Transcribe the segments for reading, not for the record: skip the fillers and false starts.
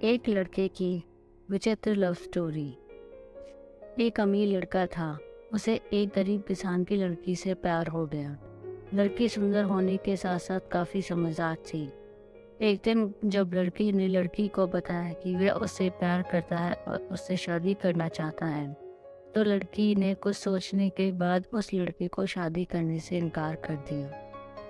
एक लड़के की विचित्र लव स्टोरी। एक अमीर लड़का था। उसे एक गरीब किसान की लड़की से प्यार हो गया। लड़की सुंदर होने के साथ साथ काफ़ी समझदार थी। एक दिन जब लड़की ने लड़की को बताया कि वह उससे प्यार करता है और उससे शादी करना चाहता है, तो लड़की ने कुछ सोचने के बाद उस लड़के को शादी करने से इनकार कर दिया,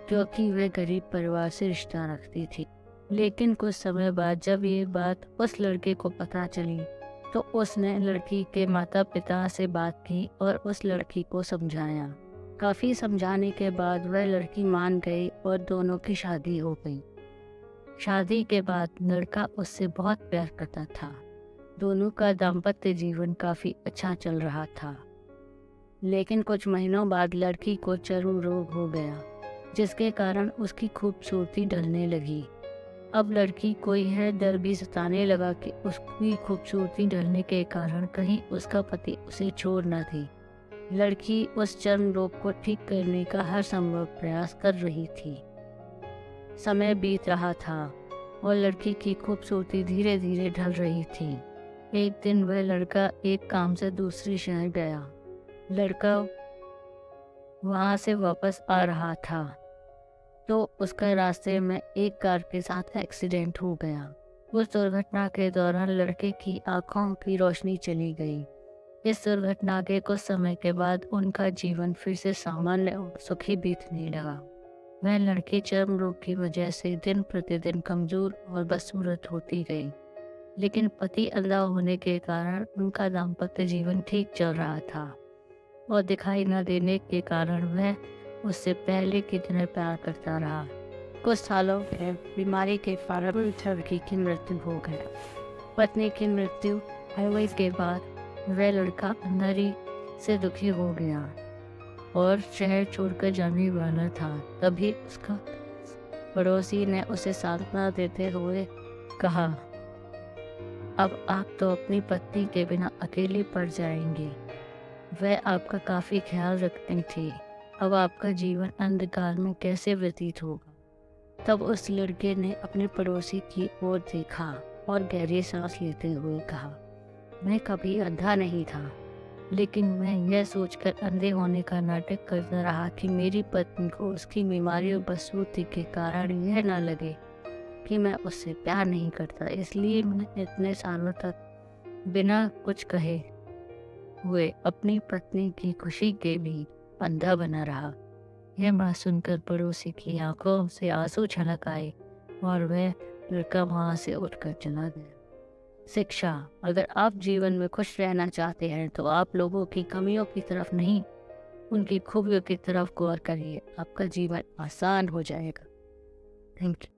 क्योंकि वह गरीब परिवार से रिश्ता रखती थी। लेकिन कुछ समय बाद जब ये बात उस लड़के को पता चली, तो उसने लड़की के माता पिता से बात की और उस लड़की को समझाया। काफ़ी समझाने के बाद वह लड़की मान गई और दोनों की शादी हो गई। शादी के बाद लड़का उससे बहुत प्यार करता था। दोनों का दाम्पत्य जीवन काफ़ी अच्छा चल रहा था। लेकिन कुछ महीनों बाद लड़की को चर्म रोग हो गया, जिसके कारण उसकी खूबसूरती ढलने लगी। अब लड़की को यह डर भी सताने लगा कि उसकी खूबसूरती ढलने के कारण कहीं उसका पति उसे छोड़ न दे। लड़की उस चर्म रोग को ठीक करने का हर संभव प्रयास कर रही थी। समय बीत रहा था और लड़की की खूबसूरती धीरे धीरे ढल रही थी। एक दिन वह लड़का एक काम से दूसरे शहर गया। लड़का वहां से वापस आ रहा था, तो उसका रास्ते में एक कार के साथ एक्सीडेंट हो गया। उस दुर्घटना के दौरान लड़के की आंखों की रोशनी चली गई। इस दुर्घटना के कुछ समय के बाद उनका जीवन फिर से सामान्य और सुखी बीतने लगा। वह लड़की चर्म रोग की वजह से दिन प्रतिदिन कमजोर और बदसूरत होती गई, लेकिन पति अंधा होने के कारण उनका दाम्पत्य जीवन ठीक चल रहा था और दिखाई न देने के कारण वह उससे पहले की तरह प्यार करता रहा। कुछ सालों में बीमारी के कारण लड़की की मृत्यु हो गई। पत्नी की मृत्यु होने के बाद वह लड़का अंदर ही से दुखी हो गया और शहर छोड़कर जाने वाला था। तभी उसका पड़ोसी ने उसे सांत्वना देते हुए कहा, अब आप तो अपनी पत्नी के बिना अकेले पड़ जाएंगे। वह आपका काफ़ी ख्याल रखती थी। अब आपका जीवन अंधकार में कैसे व्यतीत होगा। तब उस लड़के ने अपने पड़ोसी की ओर देखा और गहरी सांस लेते हुए कहा, मैं कभी अंधा नहीं था, लेकिन मैं यह सोचकर अंधे होने का नाटक करता रहा कि मेरी पत्नी को उसकी बीमारी और बदसूरती के कारण यह न लगे कि मैं उससे प्यार नहीं करता। इसलिए मैं इतने सालों तक बिना कुछ कहे हुए अपनी पत्नी की खुशी के लिए अंधा बना रहा। यह बात सुनकर पड़ोसी की आंखों से आंसू छलक आए और वह लड़का वहां से उठकर चला गया। शिक्षा: अगर आप जीवन में खुश रहना चाहते हैं तो आप लोगों की कमियों की तरफ नहीं, उनकी खूबियों की तरफ गौर करिए। आपका जीवन आसान हो जाएगा। Thank you.